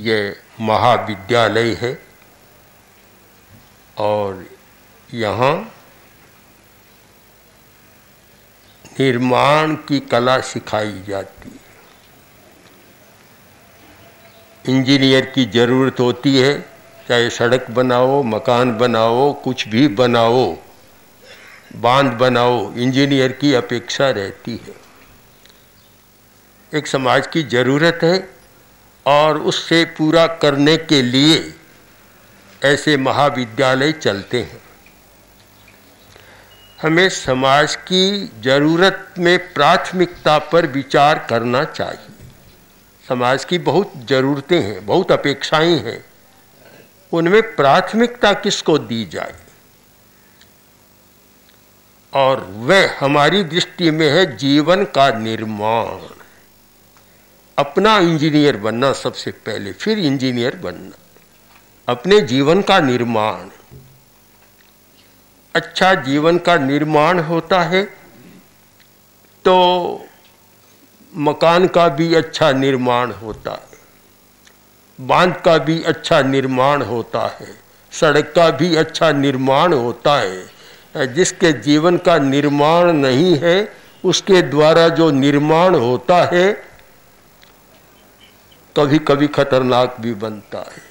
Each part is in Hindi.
ये महाविद्यालय है और यहाँ निर्माण की कला सिखाई जाती है। इंजीनियर की ज़रूरत होती है, चाहे सड़क बनाओ, मकान बनाओ, कुछ भी बनाओ, बांध बनाओ, इंजीनियर की अपेक्षा रहती है। एक समाज की ज़रूरत है और उससे पूरा करने के लिए ऐसे महाविद्यालय चलते हैं। हमें समाज की ज़रूरत में प्राथमिकता पर विचार करना चाहिए। समाज की बहुत ज़रूरतें हैं, बहुत अपेक्षाएं हैं, उनमें प्राथमिकता किसको दी जाए, और वह हमारी दृष्टि में है जीवन का निर्माण। अपना इंजीनियर बनना सबसे पहले, फिर इंजीनियर बनना, अपने जीवन का निर्माण। अच्छा जीवन का निर्माण होता है तो मकान का भी अच्छा निर्माण होता है, बांध का भी अच्छा निर्माण होता है, सड़क का भी अच्छा निर्माण होता है। जिसके जीवन का निर्माण नहीं है उसके द्वारा जो निर्माण होता है कभी कभी खतरनाक भी बनता है।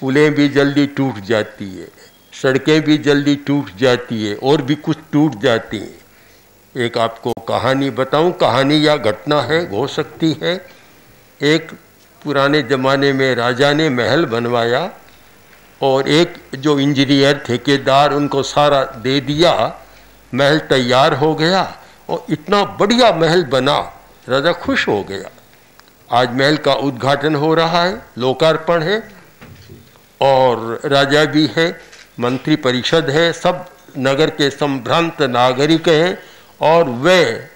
पुलें भी जल्दी टूट जाती है, सड़कें भी जल्दी टूट जाती है और भी कुछ टूट जाती हैं। एक आपको कहानी बताऊं, कहानी या घटना है, हो सकती है। एक पुराने ज़माने में राजा ने महल बनवाया और एक जो इंजीनियर ठेकेदार उनको सारा दे दिया, महल तैयार हो गया और इतना बढ़िया महल बना, राजा खुश हो गया। आज महल का उद्घाटन हो रहा है, लोकार्पण है और राजा भी है, मंत्री परिषद है, सब नगर के संभ्रांत नागरिक हैं और वे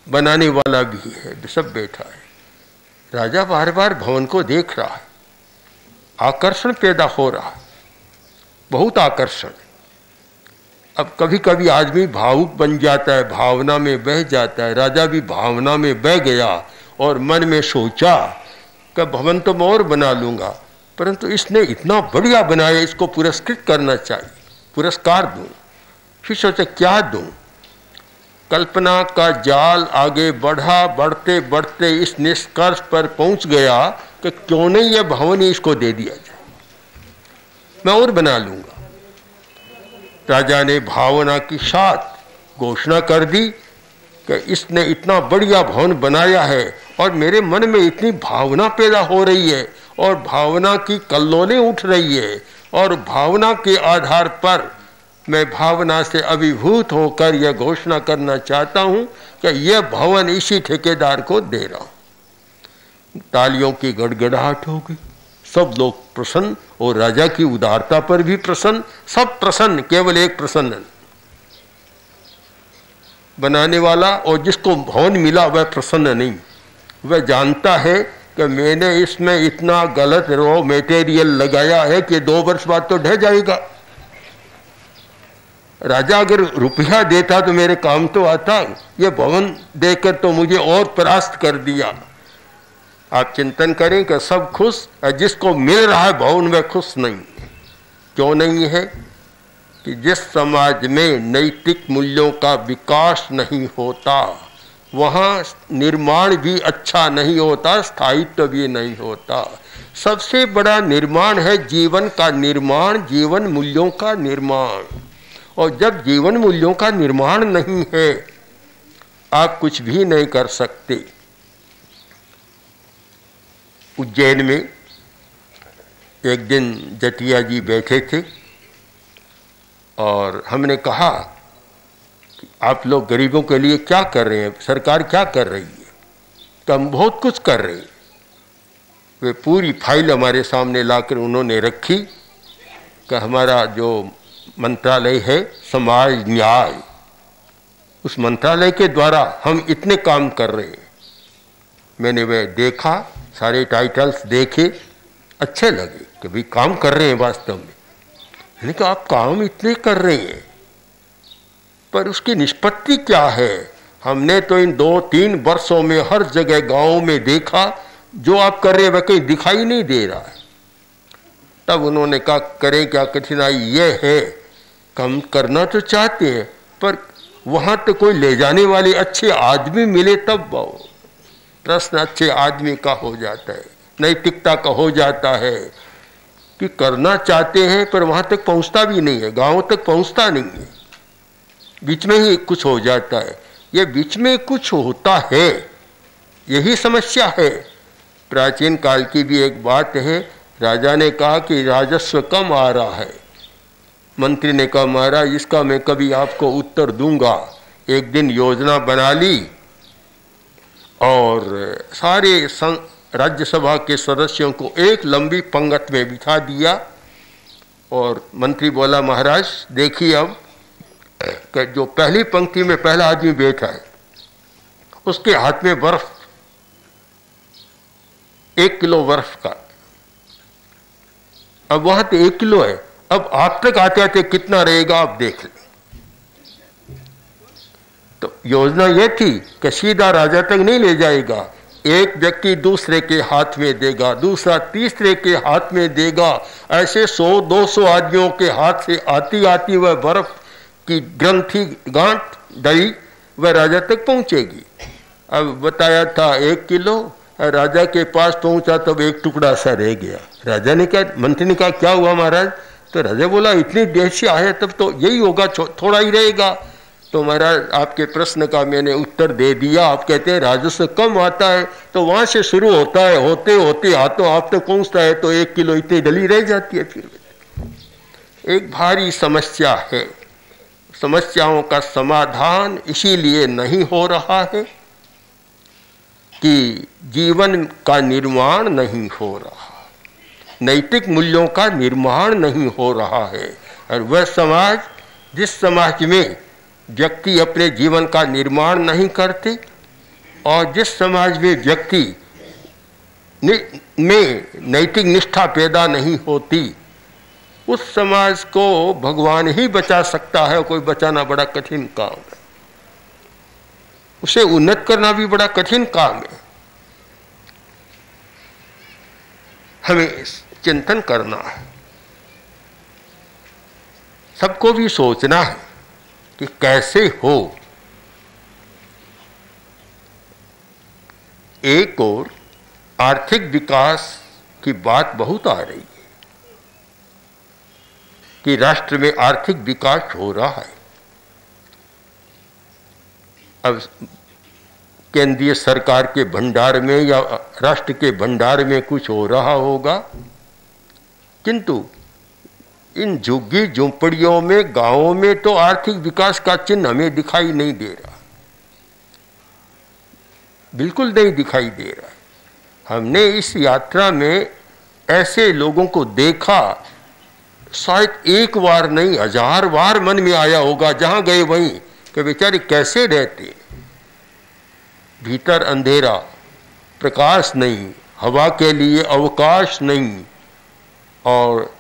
बनाने वाला भी है, सब बैठा है। राजा बार बार भवन को देख रहा है, आकर्षण पैदा हो रहा है, बहुत आकर्षण। अब कभी कभी आदमी भावुक बन जाता है, भावना में बह जाता है। राजा भी भावना में बह गया और मन में सोचा कि भवन तो मैं और बना लूँगा, परंतु इसने इतना बढ़िया बनाया, इसको पुरस्कृत करना चाहिए, पुरस्कार दूँ। फिर सोचा क्या दूँ। कल्पना का जाल आगे बढ़ा, बढ़ते बढ़ते इस निष्कर्ष पर पहुंच गया कि क्यों नहीं यह भवन इसको दे दिया जाए, मैं और बना लूंगा। राजा ने भावना के साथ घोषणा कर दी कि इसने इतना बढ़िया भवन बनाया है और मेरे मन में इतनी भावना पैदा हो रही है और भावना की कल्लोलें उठ रही है और भावना के आधार पर मैं भावना से अभिभूत होकर यह घोषणा करना चाहता हूं कि यह भवन इसी ठेकेदार को दे रहा हूं। तालियों की गड़गड़ाहट हो गई, सब लोग प्रसन्न और राजा की उदारता पर भी प्रसन्न, सब प्रसन्न, केवल एक प्रसन्न बनाने वाला और जिसको भवन मिला वह प्रसन्न नहीं। वह जानता है कि मैंने इसमें इतना गलत रॉ मटेरियल लगाया है कि 2 वर्ष बाद तो ढह जाएगा। राजा अगर रुपया देता तो मेरे काम तो आता, ये भवन देकर तो मुझे और परास्त कर दिया। आप चिंतन करें कि सब खुश, जिसको मिल रहा है भवन वह खुश नहीं। क्यों नहीं है? कि जिस समाज में नैतिक मूल्यों का विकास नहीं होता वहाँ निर्माण भी अच्छा नहीं होता, स्थायित्व भी नहीं होता। सबसे बड़ा निर्माण है जीवन का निर्माण, जीवन मूल्यों का निर्माण। और जब जीवन मूल्यों का निर्माण नहीं है आप कुछ भी नहीं कर सकते। उज्जैन में एक दिन जटिया जी बैठे थे और हमने कहा कि आप लोग गरीबों के लिए क्या कर रहे हैं, सरकार क्या कर रही है? तो हम बहुत कुछ कर रहे हैं। वे पूरी फाइल हमारे सामने लाकर उन्होंने रखी कि हमारा जो मंत्रालय है समाज न्याय, उस मंत्रालय के द्वारा हम इतने काम कर रहे हैं। मैंने वह देखा, सारे टाइटल्स देखे, अच्छे लगे कि भाई काम कर रहे हैं वास्तव में। मैंने कहा आप काम इतने कर रहे हैं पर उसकी निष्पत्ति क्या है? हमने तो इन 2-3 वर्षों में हर जगह गाँव में देखा जो आप कर रहे हैं वह कहीं दिखाई नहीं दे रहा है। तब उन्होंने कहा करें क्या, कठिनाई यह है कि हम करना तो चाहते हैं पर वहां तो कोई ले जाने वाले अच्छे आदमी मिले तब प्रश्न अच्छे आदमी का हो जाता है, नैतिकता का हो जाता है कि करना चाहते हैं पर वहां तक पहुंचता भी नहीं है, गांव तक पहुंचता नहीं है, बीच में ही कुछ हो जाता है। ये बीच में कुछ होता है, यही समस्या है। प्राचीन काल की भी एक बात है, राजा ने कहा कि राजस्व कम आ रहा है। मंत्री ने कहा महाराज इसका मैं कभी आपको उत्तर दूंगा। एक दिन योजना बना ली और सारे राज्यसभा के सदस्यों को एक लंबी पंक्ति में बिठा दिया और मंत्री बोला महाराज देखिए अब जो पहली पंक्ति में पहला आदमी बैठा है उसके हाथ में बर्फ 1 किलो बर्फ का, अब वहां तो 1 किलो है, अब आप तक आते आते कितना रहेगा आप देख लें। तो योजना यह थी कि सीधा राजा तक नहीं ले जाएगा, एक व्यक्ति दूसरे के हाथ में देगा, दूसरा तीसरे के हाथ में देगा, ऐसे 100-200 आदमियों के हाथ से आती आती वह बर्फ की ग्रंथि गांठ दई वह राजा तक पहुंचेगी। अब बताया था 1 किलो, राजा के पास पहुंचा तब एक टुकड़ा सा रह गया। राजा ने कहा, मंत्री ने कहा क्या हुआ महाराज? तो राजा बोला इतनी देर से आया तब तो यही होगा, थोड़ा ही रहेगा। तो महाराज आपके प्रश्न का मैंने उत्तर दे दिया। आप कहते हैं राजस्व कम आता है तो वहां से शुरू होता है, होते होते हाथों आप तक पहुंचता है तो 1 किलो इतनी डली रह जाती है। फिर एक भारी समस्या है। समस्याओं का समाधान इसीलिए नहीं हो रहा है कि जीवन का निर्माण नहीं हो रहा, नैतिक मूल्यों का निर्माण नहीं हो रहा है। और वह समाज, जिस समाज में व्यक्ति अपने जीवन का निर्माण नहीं करते और जिस समाज में व्यक्ति में नैतिक निष्ठा पैदा नहीं होती, उस समाज को भगवान ही बचा सकता है। कोई बचाना बड़ा कठिन काम है, उसे उन्नत करना भी बड़ा कठिन काम है। हमें चिंतन करना है, सबको भी सोचना है कि कैसे हो। एक और आर्थिक विकास की बात बहुत आ रही है कि राष्ट्र में आर्थिक विकास हो रहा है। अब केंद्रीय सरकार के भंडार में या राष्ट्र के भंडार में कुछ हो रहा होगा, किंतु इन झुग्गी झोंपड़ियों में, गांवों में तो आर्थिक विकास का चिन्ह हमें दिखाई नहीं दे रहा, बिल्कुल नहीं दिखाई दे रहा। हमने इस यात्रा में ऐसे लोगों को देखा, शायद एक बार नहीं 1000 बार मन में आया होगा जहां गए वहीं कि बेचारे कैसे रहते, भीतर अंधेरा, प्रकाश नहीं, हवा के लिए अवकाश नहीं, और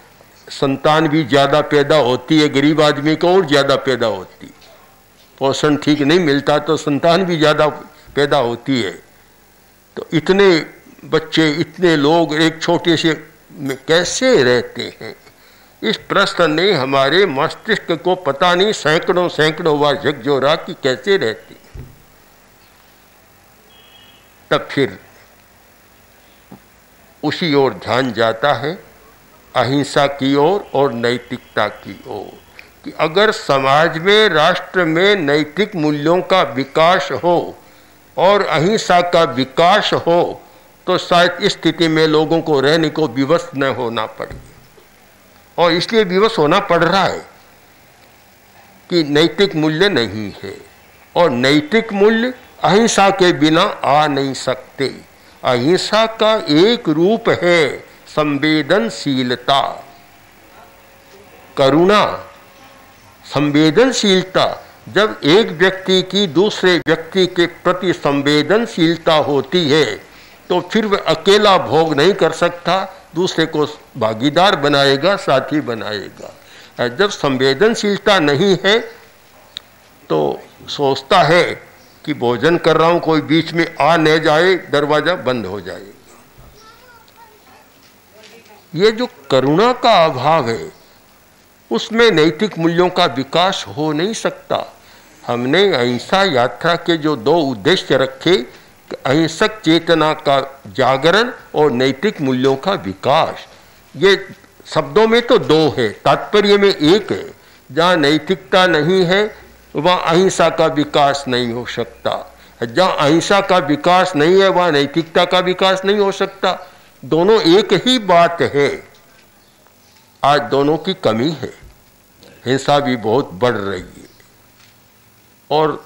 संतान भी ज़्यादा पैदा होती है, गरीब आदमी को और ज़्यादा पैदा होती है। पोषण ठीक नहीं मिलता तो संतान भी ज़्यादा पैदा होती है। तो इतने बच्चे, इतने लोग एक छोटे से में कैसे रहते हैं, इस प्रश्न ने हमारे मस्तिष्क को पता नहीं सैकड़ों बार झकझोरा कि कैसे रहते। तब फिर उसी ओर ध्यान जाता है, अहिंसा की ओर और नैतिकता की ओर, कि अगर समाज में, राष्ट्र में नैतिक मूल्यों का विकास हो और अहिंसा का विकास हो तो शायद इस स्थिति में लोगों को रहने को विवश न होना पड़े। और इसलिए विवश होना पड़ रहा है कि नैतिक मूल्य नहीं है, और नैतिक मूल्य अहिंसा के बिना आ नहीं सकते। अहिंसा का एक रूप है संवेदनशीलता, करुणा, संवेदनशीलता। जब एक व्यक्ति की दूसरे व्यक्ति के प्रति संवेदनशीलता होती है तो फिर वह अकेला भोग नहीं कर सकता, दूसरे को भागीदार बनाएगा, साथी बनाएगा। जब संवेदनशीलता नहीं है तो सोचता है कि भोजन कर रहा हूं, कोई बीच में आ न जाए, दरवाजा बंद हो जाएगा। ये जो करुणा का अभाव है, उसमें नैतिक मूल्यों का विकास हो नहीं सकता। हमने अहिंसा यात्रा के जो दो उद्देश्य रखे, अहिंसक चेतना का जागरण और नैतिक मूल्यों का विकास, ये शब्दों में तो दो है, तात्पर्य में एक है। जहाँ नैतिकता नहीं है वहाँ अहिंसा का विकास नहीं हो सकता, जहाँ अहिंसा का विकास नहीं है वहाँ नैतिकता का विकास नहीं हो सकता। दोनों एक ही बात है। आज दोनों की कमी है, हिंसा भी बहुत बढ़ रही है। और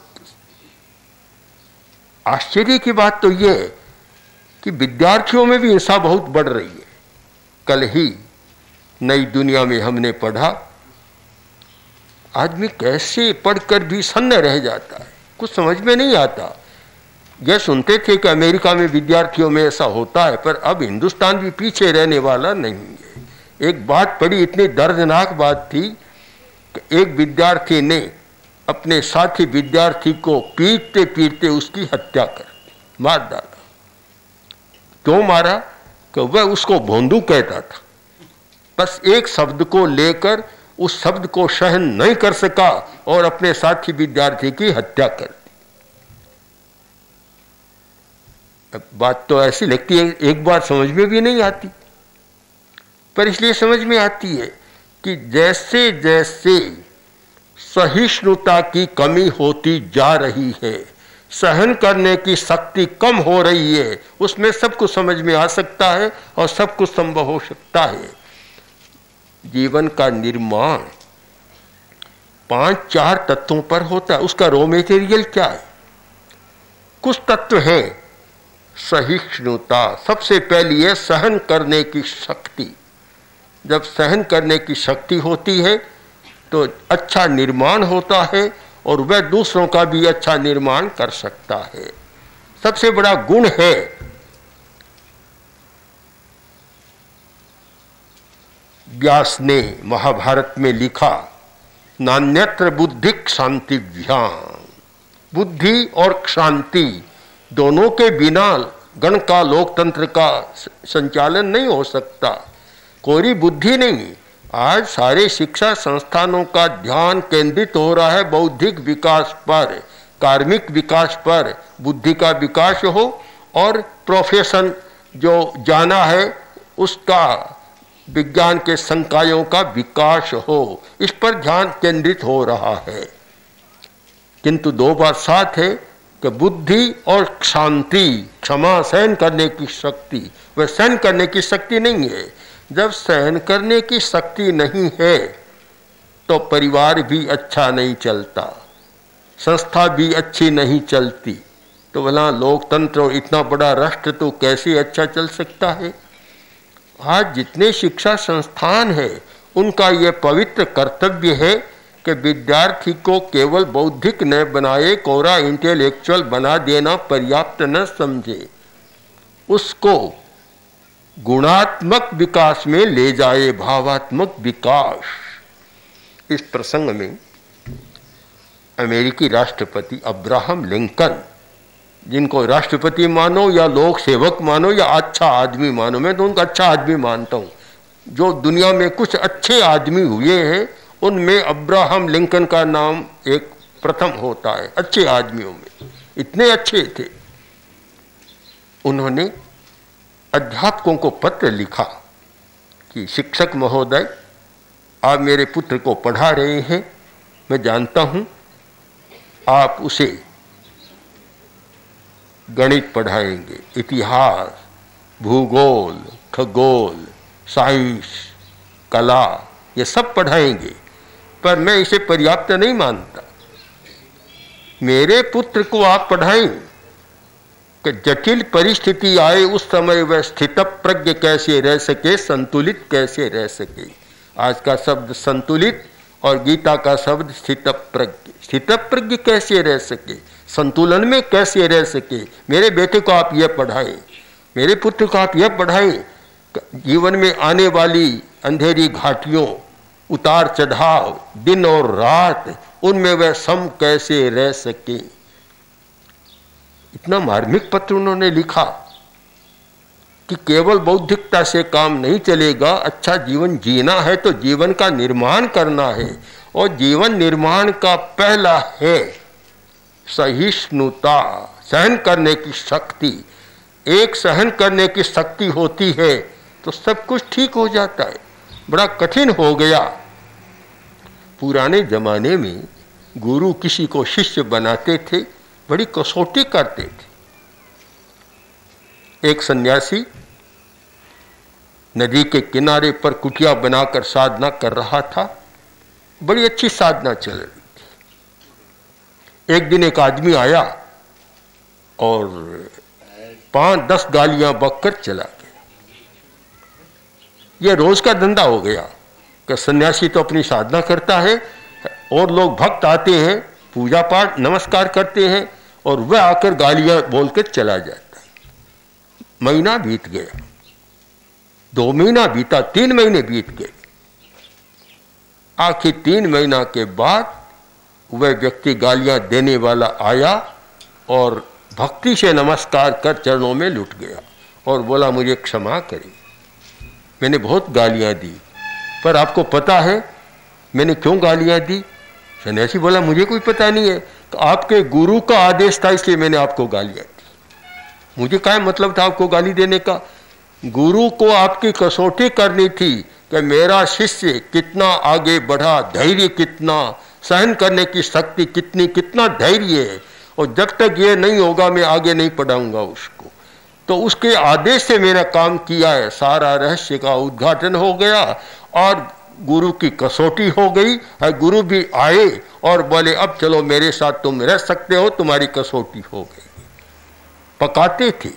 आश्चर्य की बात तो यह है कि विद्यार्थियों में भी हिंसा बहुत बढ़ रही है। कल ही नई दुनिया में हमने पढ़ा, आदमी कैसे पढ़कर भी सन्न रह जाता है, कुछ समझ में नहीं आता। यह सुनते थे कि अमेरिका में विद्यार्थियों में ऐसा होता है, पर अब हिंदुस्तान भी पीछे रहने वाला नहीं है। एक बात पढ़ी, इतनी दर्दनाक बात थी कि एक विद्यार्थी ने अपने साथी विद्यार्थी को पीटते पीटते उसकी हत्या कर मार डाला। क्यों मारा? कि वह उसको भोंदू कहता था। बस एक शब्द को लेकर उस शब्द को सहन नहीं कर सका और अपने साथी विद्यार्थी की हत्या कर दी। अब बात तो ऐसी लगती है, एक बार समझ में भी नहीं आती, पर इसलिए समझ में आती है कि जैसे जैसे सहिष्णुता की कमी होती जा रही है, सहन करने की शक्ति कम हो रही है, उसमें सब कुछ समझ में आ सकता है और सब कुछ संभव हो सकता है। जीवन का निर्माण 5-4 तत्वों पर होता है। उसका रॉ मटेरियल क्या है? कुछ तत्व हैं। सहिष्णुता सबसे पहली है, सहन करने की शक्ति। जब सहन करने की शक्ति होती है तो अच्छा निर्माण होता है और वह दूसरों का भी अच्छा निर्माण कर सकता है। सबसे बड़ा गुण है। व्यास ने महाभारत में लिखा, नान्यत्र बुद्धि क्षांतिभ्याम। बुद्धि और क्षांति दोनों के बिना गण का, लोकतंत्र का संचालन नहीं हो सकता। कोई बुद्धि नहीं। आज सारे शिक्षा संस्थानों का ध्यान केंद्रित हो रहा है बौद्धिक विकास पर, कार्मिक विकास पर। बुद्धि का विकास हो और प्रोफेशन जो जाना है उसका, विज्ञान के संकायों का विकास हो, इस पर ध्यान केंद्रित हो रहा है। किंतु दो बात साथ है कि बुद्धि और शांति, क्षमा, सहन करने की शक्ति, वह सहन करने की शक्ति नहीं है। जब सहन करने की शक्ति नहीं है तो परिवार भी अच्छा नहीं चलता, संस्था भी अच्छी नहीं चलती। तो भला लोकतंत्र और इतना बड़ा राष्ट्र तो कैसे अच्छा चल सकता है? आज जितने शिक्षा संस्थान हैं उनका यह पवित्र कर्तव्य है कि विद्यार्थी को केवल बौद्धिक न बनाए, कोरा इंटेलेक्चुअल बना देना पर्याप्त न समझे, उसको गुणात्मक विकास में ले जाए, भावात्मक विकास। इस प्रसंग में अमेरिकी राष्ट्रपति अब्राहम लिंकन, जिनको राष्ट्रपति मानो या लोक सेवक मानो या अच्छा आदमी मानो, मैं तो उनका अच्छा आदमी मानता हूँ। जो दुनिया में कुछ अच्छे आदमी हुए हैं उनमें अब्राहम लिंकन का नाम एक प्रथम होता है, अच्छे आदमियों में। इतने अच्छे थे। उन्होंने अध्यापकों को पत्र लिखा कि शिक्षक महोदय, आप मेरे पुत्र को पढ़ा रहे हैं, मैं जानता हूँ आप उसे गणित पढ़ाएंगे, इतिहास, भूगोल, खगोल, साइंस, कला, ये सब पढ़ाएंगे, पर मैं इसे पर्याप्त नहीं मानता। मेरे पुत्र को आप पढ़ाएं कि जटिल परिस्थिति आए उस समय वह स्थितप्रज्ञ कैसे रह सके, संतुलित कैसे रह सके। आज का शब्द संतुलित और गीता का शब्द स्थितप्रज्ञ। स्थितप्रज्ञ कैसे रह सके, संतुलन में कैसे रह सके, मेरे बेटे को आप यह पढ़ाएं, मेरे पुत्र को आप यह पढ़ाएं। जीवन में आने वाली अंधेरी घाटियों, उतार चढ़ाव, दिन और रात, उनमें वह सम कैसे रह सके। इतना मार्मिक पत्र उन्होंने लिखा कि केवल बौद्धिकता से काम नहीं चलेगा, अच्छा जीवन जीना है तो जीवन का निर्माण करना है। और जीवन निर्माण का पहला है सहिष्णुता, सहन करने की शक्ति। एक सहन करने की शक्ति होती है तो सब कुछ ठीक हो जाता है। बड़ा कठिन हो गया। पुराने जमाने में गुरु किसी को शिष्य बनाते थे, बड़ी कसौटी करते थे। एक सन्यासी नदी के किनारे पर कुटिया बनाकर साधना कर रहा था। बड़ी अच्छी साधना चल रही थी। एक दिन एक आदमी आया और 5-10 गालियां बककर चला गया। यह रोज का धंधा हो गया कि सन्यासी तो अपनी साधना करता है और लोग भक्त आते हैं, पूजा पाठ नमस्कार करते हैं और वह आकर गालियां बोलकर चला जाता है। महीना बीत गया, 2 महीना बीता, 3 महीने बीत गए। आखिर 3 महीना के बाद वह व्यक्ति गालियां देने वाला आया और भक्ति से नमस्कार कर चरणों में लुट गया और बोला, मुझे क्षमा करें, मैंने बहुत गालियां दी, पर आपको पता है मैंने क्यों गालियां दी? सन्यासी बोला, मुझे कोई पता नहीं है, तो आपके गुरु का आदेश था इसलिए मैंने आपको गालियां दी। मुझे क्या मतलब था आपको गाली देने का? गुरु को आपकी कसौटी करनी थी कि मेरा शिष्य कितना आगे बढ़ा, धैर्य कितना, सहन करने की शक्ति कितनी, कितना धैर्य है, और जब तक ये नहीं होगा मैं आगे नहीं पढ़ाऊंगा उसको। तो उसके आदेश से मैंने काम किया है। सारा रहस्य का उद्घाटन हो गया और गुरु की कसौटी हो गई। गुरु भी आए और बोले, अब चलो मेरे साथ तुम रह सकते हो, तुम्हारी कसौटी हो गई। पकाते थे।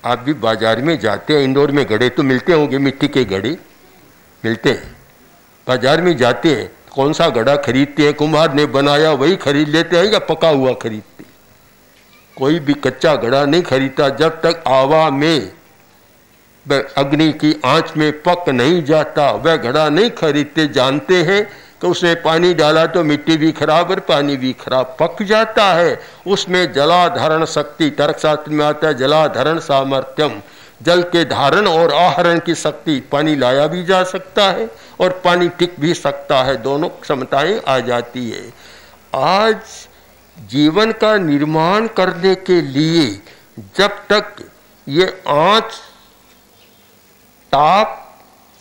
आप भी बाजार में जाते हैं, इंदौर में घड़े तो मिलते होंगे, मिट्टी के घड़े मिलते हैं। बाजार में जाते हैं, कौन सा घड़ा खरीदते हैं? कुम्हार ने बनाया वही खरीद लेते हैं या पका हुआ खरीदते? कोई भी कच्चा घड़ा नहीं खरीदता जब तक आवा में अग्नि की आंच में पक नहीं जाता, वह घड़ा नहीं खरीदते। जानते हैं कि उसमें पानी डाला तो मिट्टी भी खराब और पानी भी खराब, पक जाता है। उसमें जलाधारण शक्ति, तर्कशास्त्र में आता है जलाधारण सामर्थ्यम, जल के धारण और आहरण की शक्ति। पानी लाया भी जा सकता है और पानी टिक भी सकता है, दोनों क्षमताएं आ जाती है। आज जीवन का निर्माण करने के लिए जब तक ये आंच ताप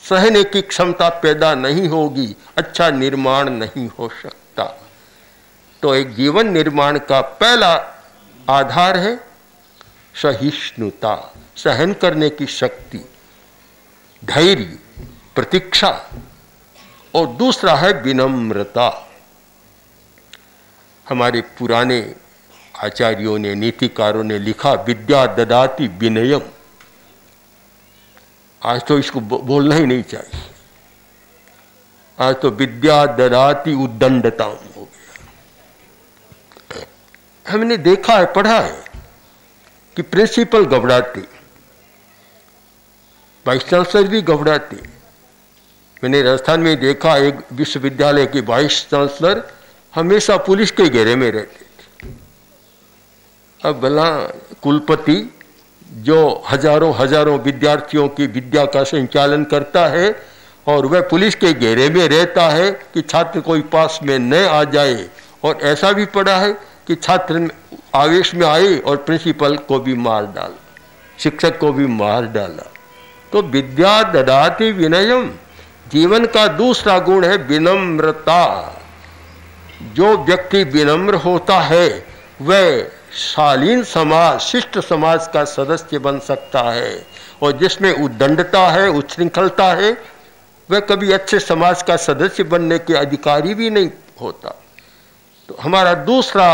सहने की क्षमता पैदा नहीं होगी, अच्छा निर्माण नहीं हो सकता। तो एक जीवन निर्माण का पहला आधार है सहिष्णुता, सहन करने की शक्ति, धैर्य, प्रतीक्षा, और दूसरा है विनम्रता। हमारे पुराने आचार्यों ने, नीतिकारों ने लिखा, विद्या ददाति विनयम। आज तो इसको बोलना ही नहीं चाहिए। आज तो विद्या ददाति उद्दंडता हो गया। हमने देखा है, पढ़ा है कि प्रिंसिपल घबराते, वाइस चांसलर भी घबराते। मैंने राजस्थान में देखा, एक विश्वविद्यालय के वाइस चांसलर हमेशा पुलिस के घेरे में रहते थे। अब भला कुलपति जो हजारों विद्यार्थियों की विद्या का संचालन करता है और वह पुलिस के घेरे में रहता है कि छात्र कोई पास में न आ जाए। और ऐसा भी पड़ा है कि छात्र आवेश में आए और प्रिंसिपल को भी मार डाला, शिक्षक को भी मार डाला। तो विद्या ददाति विनयम, जीवन का दूसरा गुण है विनम्रता। जो व्यक्ति विनम्र होता है वह शालीन समाज, शिष्ट समाज का सदस्य बन सकता है। और जिसमें उद्दंडता है, उच्छृंखलता है, वह कभी अच्छे समाज का सदस्य बनने के अधिकारी भी नहीं होता। तो हमारा दूसरा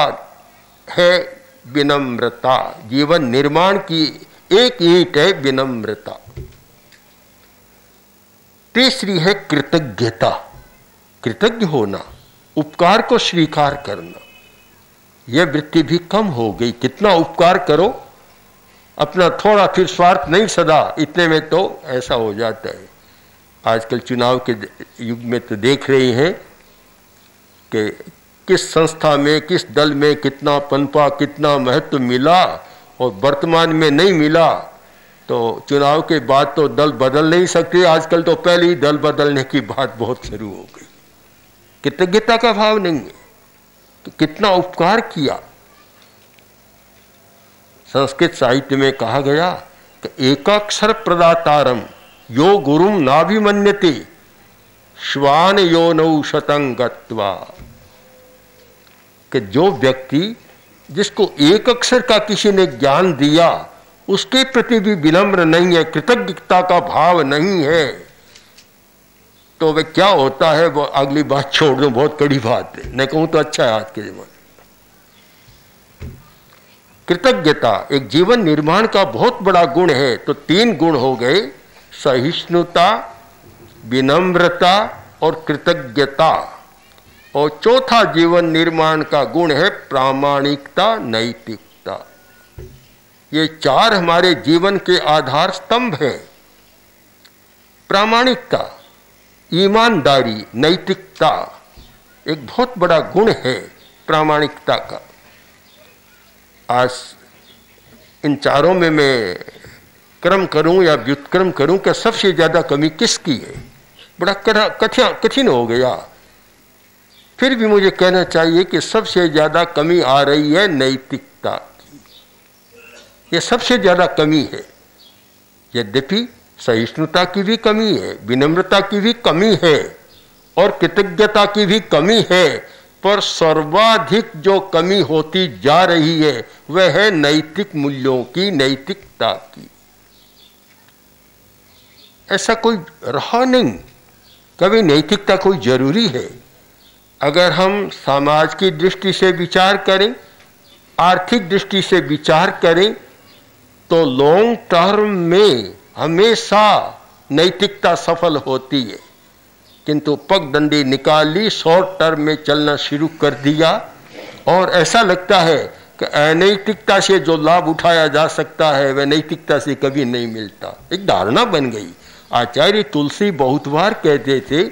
है विनम्रता। जीवन निर्माण की एक ईंट है विनम्रता। तीसरी है कृतज्ञता, कृतज्ञ होना, उपकार को स्वीकार करना। यह वृत्ति भी कम हो गई। कितना उपकार करो, अपना थोड़ा, फिर स्वार्थ नहीं सदा, इतने में तो ऐसा हो जाता है। आजकल चुनाव के युग में तो देख रहे हैं कि किस संस्था में, किस दल में कितना पनपा, कितना महत्व मिला और वर्तमान में नहीं मिला। तो चुनाव के बाद तो दल बदल नहीं सकते, आजकल तो पहले ही दल बदलने की बात बहुत शुरू हो गई। कृतज्ञता का भाव नहीं है तो कितना उपकार किया। संस्कृत साहित्य में कहा गया कि एकाक्षर प्रदातारम यो गुरुम नाभिमन्यते श्वान योनौ शतं गत्वा, कि जो व्यक्ति जिसको एक अक्षर का किसी ने ज्ञान दिया उसके प्रति भी विनम्र नहीं है, कृतज्ञता का भाव नहीं है, तो वह क्या होता है वो अगली बात छोड़ दो, बहुत कड़ी बात है, मैं कहूं तो अच्छा है आज के जमाने। कृतज्ञता एक जीवन निर्माण का बहुत बड़ा गुण है। तो 3 गुण हो गए, सहिष्णुता, विनम्रता और कृतज्ञता। और चौथा जीवन निर्माण का गुण है प्रामाणिकता, नैतिकता। ये 4 हमारे जीवन के आधार स्तंभ हैं। प्रामाणिकता, ईमानदारी, नैतिकता एक बहुत बड़ा गुण है प्रामाणिकता का। आज इन चारों में मैं क्रम करूं या व्युत्क्रम करूं कि सबसे ज्यादा कमी किसकी है, बड़ा कठिन हो गया। फिर भी मुझे कहना चाहिए कि सबसे ज्यादा कमी आ रही है नैतिकता की, ये सबसे ज्यादा कमी है। यद्यपि सहिष्णुता की भी कमी है, विनम्रता की भी कमी है और कृतज्ञता की भी कमी है, पर सर्वाधिक जो कमी होती जा रही है वह है नैतिक मूल्यों की, नैतिकता की। ऐसा कोई रहा नहीं, कभी नैतिकता कोई जरूरी है। अगर हम समाज की दृष्टि से विचार करें, आर्थिक दृष्टि से विचार करें, तो लॉन्ग टर्म में हमेशा नैतिकता सफल होती है, किंतु पगडंडी निकाल ली, शॉर्ट टर्म में चलना शुरू कर दिया और ऐसा लगता है कि अनैतिकता से जो लाभ उठाया जा सकता है वह नैतिकता से कभी नहीं मिलता। एक धारणा बन गई। आचार्य तुलसी बहुत बार कहते थे,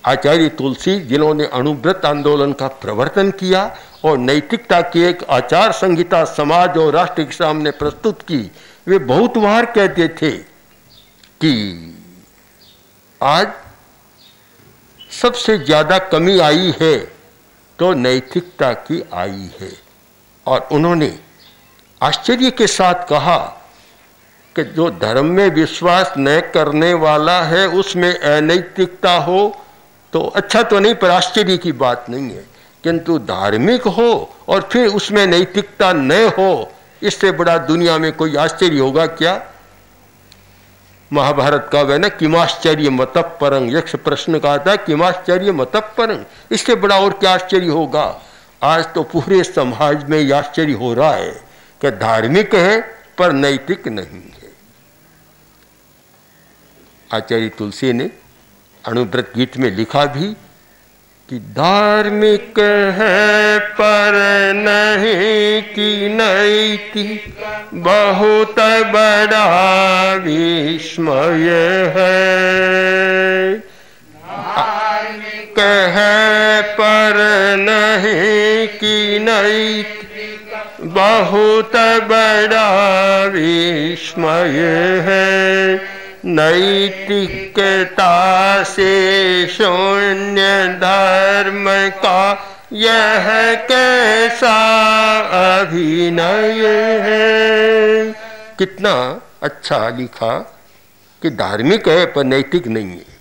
आचार्य तुलसी जिन्होंने अणुव्रत आंदोलन का प्रवर्तन किया और नैतिकता की एक आचार संहिता समाज और राष्ट्र के सामने प्रस्तुत की, वे बहुत बार कहते थे कि आज सबसे ज्यादा कमी आई है तो नैतिकता की आई है। और उन्होंने आश्चर्य के साथ कहा कि जो धर्म में विश्वास न करने वाला है उसमें अनैतिकता हो तो अच्छा तो नहीं, पर आश्चर्य की बात नहीं है, किंतु धार्मिक हो और फिर उसमें नैतिकता न हो, इससे बड़ा दुनिया में कोई आश्चर्य होगा क्या। महाभारत का वह ना किमाश्चर्य मतः परं, यक्ष प्रश्न कहा था किमाश्चर्य मतः परं, इससे बड़ा और क्या आश्चर्य होगा। आज तो पूरे समाज में यह आश्चर्य हो रहा है कि धार्मिक है पर नैतिक नहीं है। आचार्य तुलसी ने अणुव्रत गीत में लिखा भी कि धार्मिक है पर नहीं की नैतिक बहुत बड़ा विस्मय है। धार्मिक है पर नहीं की नैतिक बहुत बड़ा विस्मय है। नैतिकता से शून्य धर्म का यह कैसा अभिनय है। कितना अच्छा लिखा कि धार्मिक है पर नैतिक नहीं है।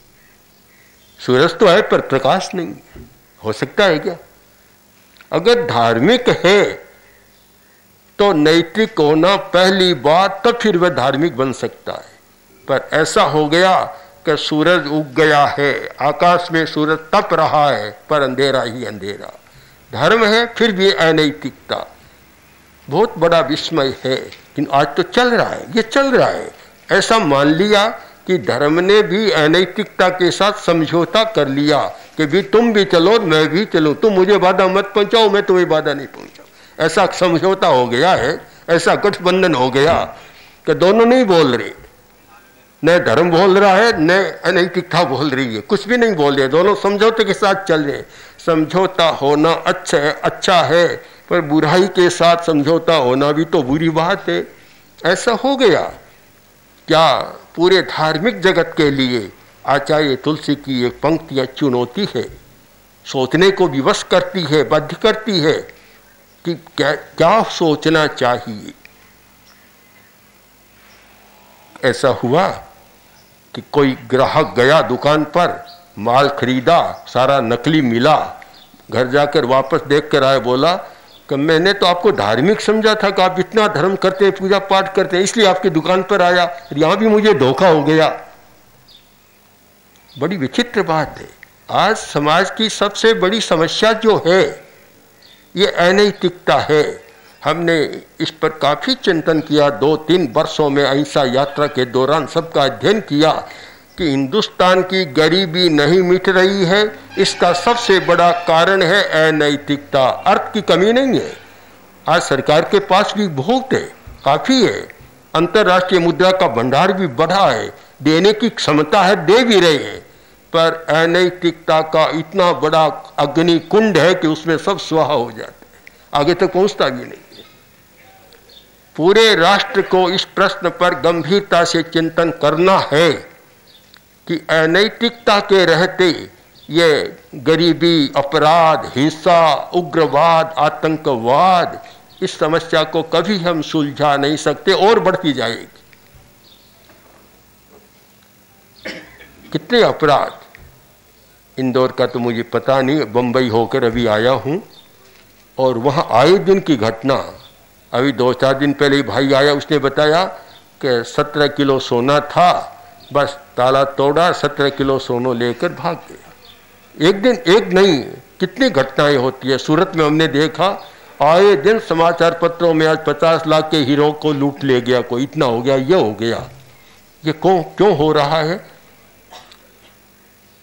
सूरज तो है पर प्रकाश नहीं है। हो सकता है क्या? अगर धार्मिक है तो नैतिक होना पहली बात, तब फिर वह धार्मिक बन सकता है। पर ऐसा हो गया कि सूरज उग गया है, आकाश में सूरज तप रहा है पर अंधेरा ही अंधेरा। धर्म है फिर भी अनैतिकता, बहुत बड़ा विस्मय है। लेकिन आज तो चल रहा है, ये चल रहा है। ऐसा मान लिया कि धर्म ने भी अनैतिकता के साथ समझौता कर लिया कि भी तुम भी चलो मैं भी चलूं, तुम मुझे बाधा मत पहुंचाओ मैं तुम्हें बाधा नहीं पहुंचाऊं। ऐसा समझौता हो गया है, ऐसा गठबंधन हो गया कि दोनों नहीं बोल रहे, न धर्म बोल रहा है न अनैतिकता बोल रही है, कुछ भी नहीं बोल रहे, दोनों समझौते के साथ चल रहे। समझौता होना अच्छा है पर बुराई के साथ समझौता होना भी तो बुरी बात है। ऐसा हो गया क्या पूरे धार्मिक जगत के लिए आचार्य तुलसी की एक पंक्तियां चुनौती है, सोचने को विवश करती है, बाध्य करती है कि क्या सोचना चाहिए। ऐसा हुआ कि कोई ग्राहक गया दुकान पर, माल खरीदा, सारा नकली मिला, घर जाकर वापस देख कर आया, बोला कि मैंने तो आपको धार्मिक समझा था कि आप इतना धर्म करते हैं, पूजा पाठ करते हैं, इसलिए आपकी दुकान पर आया, यहां भी मुझे धोखा हो गया। बड़ी विचित्र बात है। आज समाज की सबसे बड़ी समस्या जो है ये अनैतिकता है। हमने इस पर काफी चिंतन किया, 2-3 वर्षों में अहिंसा यात्रा के दौरान सबका अध्ययन किया कि हिंदुस्तान की गरीबी नहीं मिट रही है, इसका सबसे बड़ा कारण है अनैतिकता। अर्थ की कमी नहीं है, आज सरकार के पास भी बहुत है, काफी है, अंतर्राष्ट्रीय मुद्रा का भंडार भी बढ़ा है, देने की क्षमता है, दे भी रहे हैं, पर अनैतिकता का इतना बड़ा अग्नि कुंड है कि उसमें सब स्वाहा हो जाता है, आगे तक पहुंचता भी नहीं है। पूरे राष्ट्र को इस प्रश्न पर गंभीरता से चिंतन करना है कि अनैतिकता के रहते ये गरीबी, अपराध, हिंसा, उग्रवाद, आतंकवाद, इस समस्या को कभी हम सुलझा नहीं सकते और बढ़ती जाएगी। कितने अपराध, इंदौर का तो मुझे पता नहीं, बंबई होकर अभी आया हूं और वहां आए दिन की घटना। अभी 2-4 दिन पहले भाई आया, उसने बताया कि 17 किलो सोना था, बस ताला तोड़ा, 17 किलो सोना लेकर भाग गया। एक दिन एक नहीं, कितनी घटनाएं होती है। सूरत में हमने देखा, आए दिन समाचार पत्रों में आज 50 लाख के हीरो को लूट ले गया कोई, इतना हो गया, ये हो गया। ये क्यों हो रहा है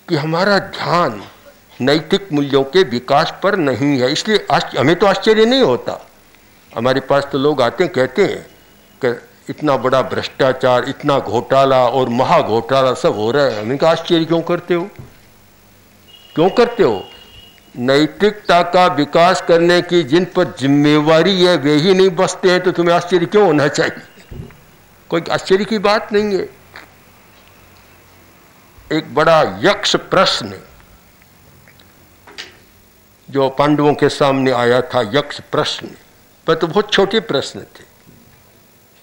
कि हमारा ध्यान नैतिक मूल्यों के विकास पर नहीं है। इसलिए हमें तो आश्चर्य नहीं होता। हमारे पास तो लोग आते हैं, कहते हैं कि इतना बड़ा भ्रष्टाचार, इतना घोटाला और महा घोटाला सब हो रहा है, हमें का आश्चर्य क्यों करते हो? क्यों करते हो? नैतिकता का विकास करने की जिन पर जिम्मेवारी है वे ही नहीं बचते हैं, तो तुम्हें आश्चर्य क्यों होना चाहिए? कोई आश्चर्य की बात नहीं है। एक बड़ा यक्ष प्रश्न जो पांडवों के सामने आया था, यक्ष प्रश्न, पर तो बहुत छोटे प्रश्न थे।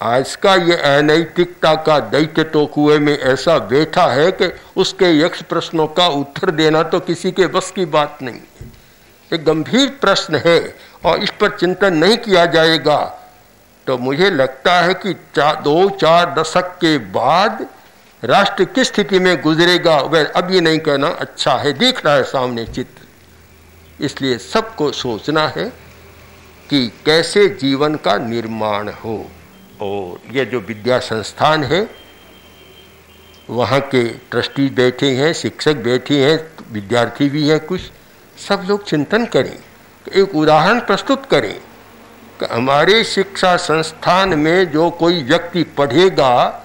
आज का ये अनैतिकता का दैत्य तो कुएं में ऐसा बैठा है कि उसके यक्ष प्रश्नों का उत्तर देना तो किसी के बस की बात नहीं है। एक गंभीर प्रश्न है और इस पर चिंतन नहीं किया जाएगा तो मुझे लगता है कि 2-4 दशक के बाद राष्ट्र किस स्थिति में गुजरेगा वह अब ये नहीं कहना अच्छा है। दिख रहा है सामने चित्र। इसलिए सबको सोचना है कि कैसे जीवन का निर्माण हो। और ये जो विद्या संस्थान है वहाँ के ट्रस्टी बैठे हैं, शिक्षक बैठे हैं, विद्यार्थी भी हैं कुछ, सब लोग चिंतन करें, एक उदाहरण प्रस्तुत करें कि हमारे शिक्षा संस्थान में जो कोई व्यक्ति पढ़ेगा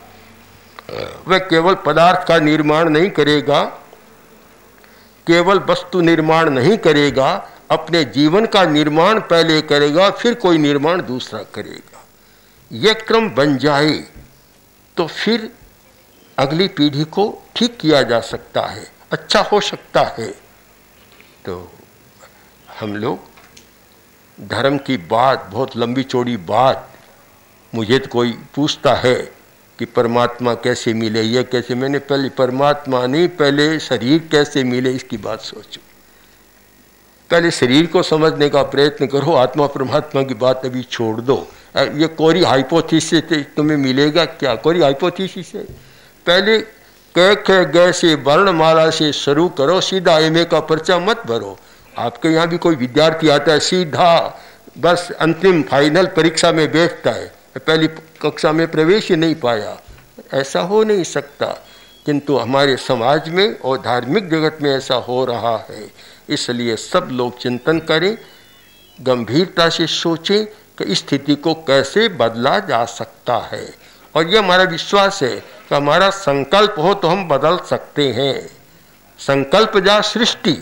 वह केवल पदार्थ का निर्माण नहीं करेगा, केवल वस्तु निर्माण नहीं करेगा, अपने जीवन का निर्माण पहले करेगा, फिर कोई निर्माण दूसरा करेगा। यह क्रम बन जाए तो फिर अगली पीढ़ी को ठीक किया जा सकता है, अच्छा हो सकता है। तो हम लोग धर्म की बात, बहुत लंबी चौड़ी बात, मुझे तो कोई पूछता है कि परमात्मा कैसे मिले, ये कैसे, मैंने पहले परमात्मा नहीं, पहले शरीर कैसे मिले इसकी बात सोचो। पहले शरीर को समझने का प्रयत्न करो, आत्मा परमात्मा की बात अभी छोड़ दो। ये कोरी हाइपोथेसिस से तुम्हें मिलेगा क्या? कोरी हाइपोथेसिस है। पहले कह गए से वर्णमाला से शुरू करो, सीधा एमए का पर्चा मत भरो। आपके यहाँ भी कोई विद्यार्थी आता है सीधा बस अंतिम फाइनल परीक्षा में बैठता है, पहली कक्षा में प्रवेश ही नहीं पाया, ऐसा हो नहीं सकता। किंतु हमारे समाज में और धार्मिक जगत में ऐसा हो रहा है। इसलिए सब लोग चिंतन करें, गंभीरता से सोचें कि इस स्थिति को कैसे बदला जा सकता है। और ये हमारा विश्वास है कि हमारा संकल्प हो तो हम बदल सकते हैं। संकल्प जा सृष्टि,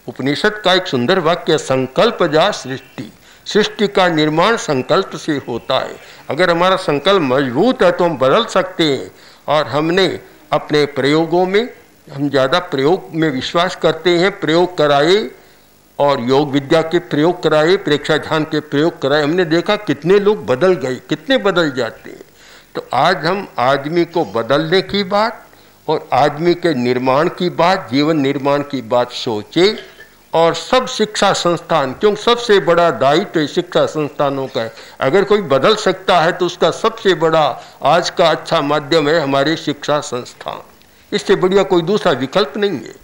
उपनिषद का एक सुंदर वाक्य, संकल्प जा सृष्टि। सृष्टि का निर्माण संकल्प से होता है। अगर हमारा संकल्प मजबूत है तो हम बदल सकते हैं। और हमने अपने प्रयोगों में, हम ज़्यादा प्रयोग में विश्वास करते हैं, प्रयोग कराए और योग विद्या के प्रयोग कराए, प्रेक्षा ध्यान के प्रयोग कराए, हमने देखा कितने लोग बदल गए, कितने बदल जाते हैं। तो आज हम आदमी को बदलने की बात और आदमी के निर्माण की बात, जीवन निर्माण की बात सोचे। और सब शिक्षा संस्थान, क्योंकि सबसे बड़ा दायित्व शिक्षा संस्थानों का है। अगर कोई बदल सकता है तो उसका सबसे बड़ा आज का अच्छा माध्यम है हमारे शिक्षा संस्थान। इससे बढ़िया कोई दूसरा विकल्प नहीं है।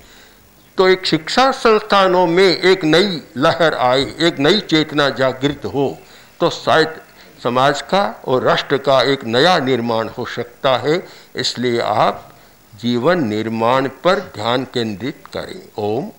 तो एक शिक्षा संस्थानों में एक नई लहर आए, एक नई चेतना जागृत हो, तो शायद समाज का और राष्ट्र का एक नया निर्माण हो सकता है। इसलिए आप जीवन निर्माण पर ध्यान केंद्रित करें। ओम।